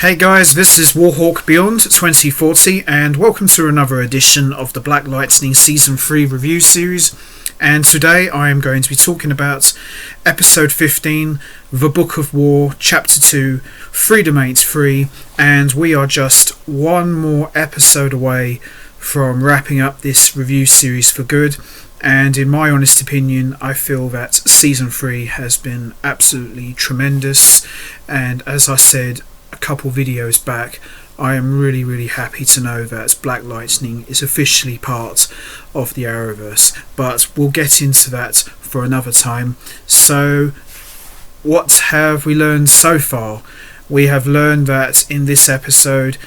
Hey guys, this is Warhawk Beyond 2040 and welcome to another edition of the Black Lightning Season 3 review series. And today I am going to be talking about Episode 15, The Book of War, Chapter 2, Freedom Ain't Free, and we are just one more episode away from wrapping up this review series for good. And in my honest opinion, I feel that Season 3 has been absolutely tremendous, and as I said a couple videos back, I am really happy to know that Black Lightning is officially part of the Arrowverse, but we'll get into that for another time. So what have we learned so far? We have learned that in this episode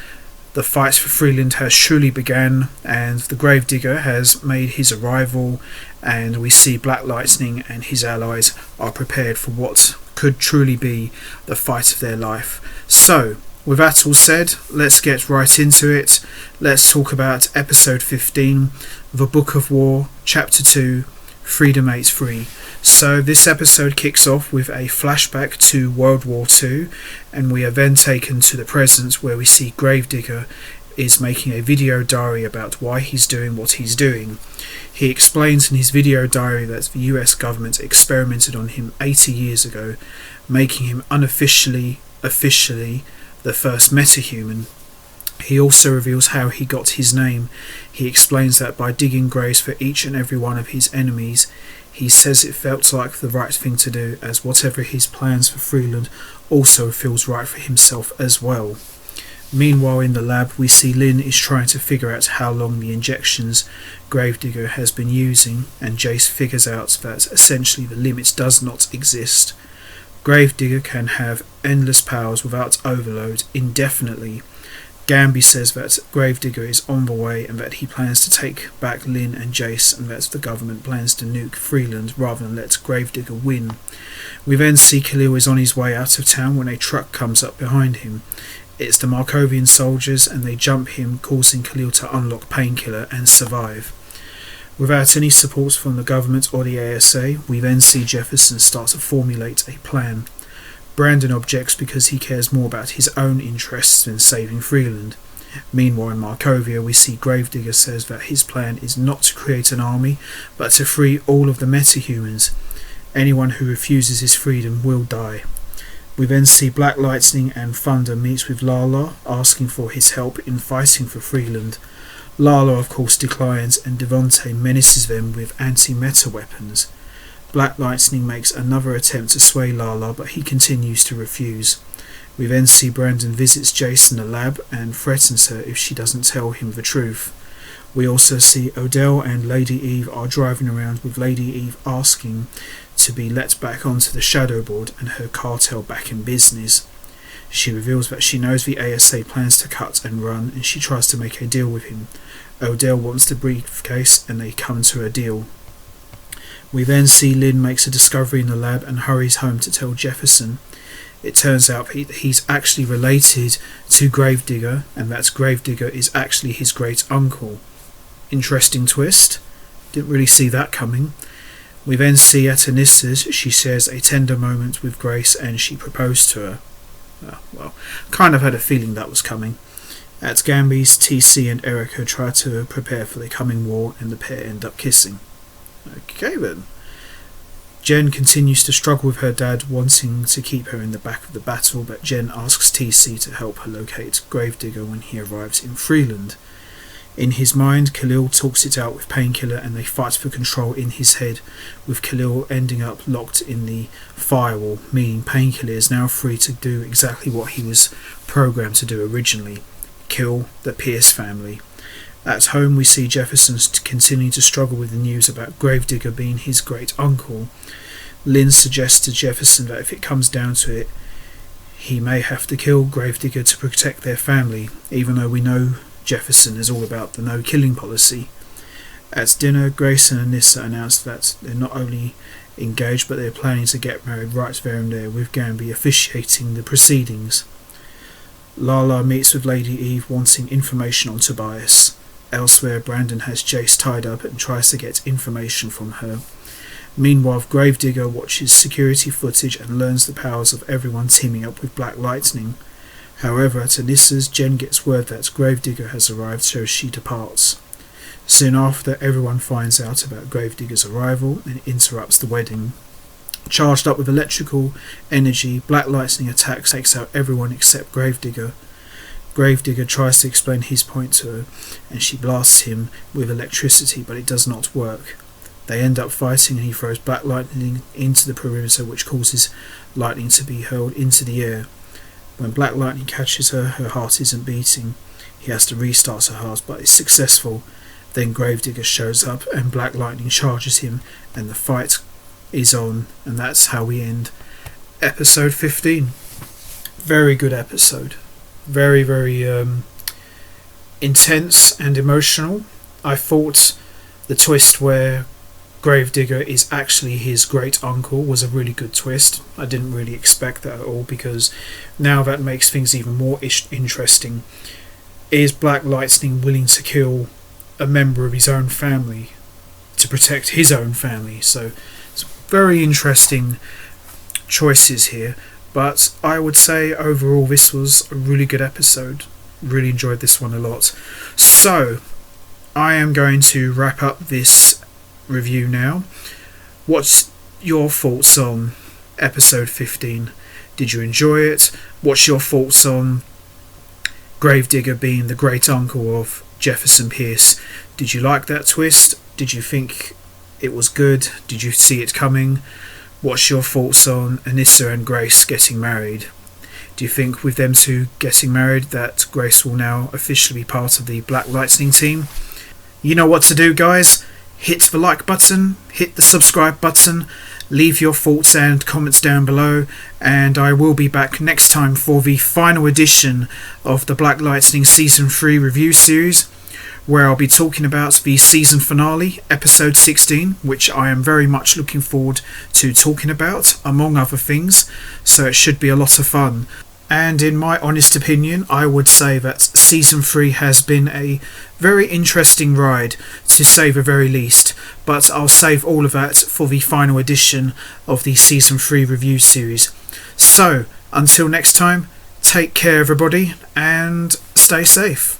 the fight for Freeland has truly begun, and the Gravedigger has made his arrival, and we see Black Lightning and his allies are prepared for what could truly be the fight of their life. So, with that all said, let's get right into it. Let's talk about Episode 15, The Book of War, Chapter 2, Freedom Ain't Free. So this episode kicks off with a flashback to World War II, and we are then taken to the present where we see Gravedigger is making a video diary about why he's doing what he's doing. He explains in his video diary that the US government experimented on him 80 years ago, making him officially the first metahuman. He also reveals how he got his name. He explains that by digging graves for each and every one of his enemies, he says it felt like the right thing to do, as whatever his plans for Freeland also feels right for himself as well. Meanwhile in the lab, we see Lynn is trying to figure out how long the injections Gravedigger has been using, and Jace figures out that essentially the limit does not exist. Gravedigger can have endless powers without overload indefinitely. Gamby says that Gravedigger is on the way and that he plans to take back Lynn and Jace, and that the government plans to nuke Freeland rather than let Gravedigger win. We then see Khalil is on his way out of town when a truck comes up behind him. It's the Markovian soldiers, and they jump him, causing Khalil to unlock Painkiller and survive. Without any support from the government or the ASA, we then see Jefferson start to formulate a plan. Brandon objects because he cares more about his own interests than saving Freeland. Meanwhile in Markovia, we see Gravedigger says that his plan is not to create an army, but to free all of the metahumans. Anyone who refuses his freedom will die. We then see Black Lightning and Thunder meets with Lala, asking for his help in fighting for Freeland. Lala of course declines, and Devontae menaces them with anti-meta weapons. Black Lightning makes another attempt to sway Lala, but he continues to refuse. We then see Brandon visits Jace in the lab and threatens her if she doesn't tell him the truth. We also see Odell and Lady Eve are driving around, with Lady Eve asking to be let back onto the Shadow Board and her cartel back in business. She reveals that she knows the ASA plans to cut and run, and she tries to make a deal with him. Odell wants the briefcase and they come to a deal. We then see Lynn makes a discovery in the lab and hurries home to tell Jefferson. It turns out he's actually related to Gravedigger, and that Gravedigger is actually his great uncle. Interesting twist. Didn't really see that coming. We then see at Anissa's, she shares a tender moment with Grace and she proposed to her. Well, kind of had a feeling that was coming. At Gamby's, TC and Erica try to prepare for the coming war, and the pair end up kissing. Okay then. Jen continues to struggle with her dad wanting to keep her in the back of the battle, but Jen asks TC to help her locate Gravedigger when he arrives in Freeland. In his mind, Khalil talks it out with Painkiller and they fight for control in his head, with Khalil ending up locked in the firewall, meaning Painkiller is now free to do exactly what he was programmed to do originally: kill the Pierce family. At home, we see Jefferson continue to struggle with the news about Gravedigger being his great uncle. Lynn suggests to Jefferson that if it comes down to it, he may have to kill Gravedigger to protect their family, even though we know Jefferson is all about the no-killing policy. At dinner, Grace and Anissa announce that they're not only engaged, but they're planning to get married right there and there, with Gamby officiating the proceedings. Lala meets with Lady Eve wanting information on Tobias. Elsewhere, Brandon has Jace tied up and tries to get information from her. Meanwhile, Gravedigger watches security footage and learns the powers of everyone teaming up with Black Lightning. However, at Anissa's, Jen gets word that Gravedigger has arrived, so she departs. Soon after, everyone finds out about Gravedigger's arrival and interrupts the wedding. Charged up with electrical energy, Black Lightning attacks, takes out everyone except Gravedigger. Gravedigger tries to explain his point to her, and she blasts him with electricity, but it does not work. They end up fighting, and he throws Black Lightning into the perimeter, which causes Lightning to be hurled into the air. When Black Lightning catches her, her heart isn't beating. He has to restart her heart, but is successful. Then Gravedigger shows up, and Black Lightning charges him, and the fight is on, and that's how we end episode 15. Very good episode. Very, very intense and emotional. I thought the twist where Gravedigger is actually his great uncle was a really good twist. I didn't really expect that at all, because now that makes things even more interesting. Is Black Lightning willing to kill a member of his own family to protect his own family? So it's very interesting choices here, but I would say overall this was a really good episode. Really enjoyed this one a lot. So I am going to wrap up this review now. What's your thoughts on episode 15? Did you enjoy it? What's your thoughts on Gravedigger being the great uncle of Jefferson Pierce? Did you like that twist? Did you think it was good? Did you see it coming? What's your thoughts on Anissa and Grace getting married? Do you think with them two getting married that Grace will now officially be part of the Black Lightning team? You know what to do, guys. Hit the like button, hit the subscribe button, leave your thoughts and comments down below, and I will be back next time for the final edition of the Black Lightning Season 3 review series, where I'll be talking about the season finale, episode 16, which I am very much looking forward to talking about, among other things, so it should be a lot of fun. And in my honest opinion, I would say that Season 3 has been a very interesting ride, to say the very least, but I'll save all of that for the final edition of the Season 3 review series. So, until next time, take care everybody, and stay safe.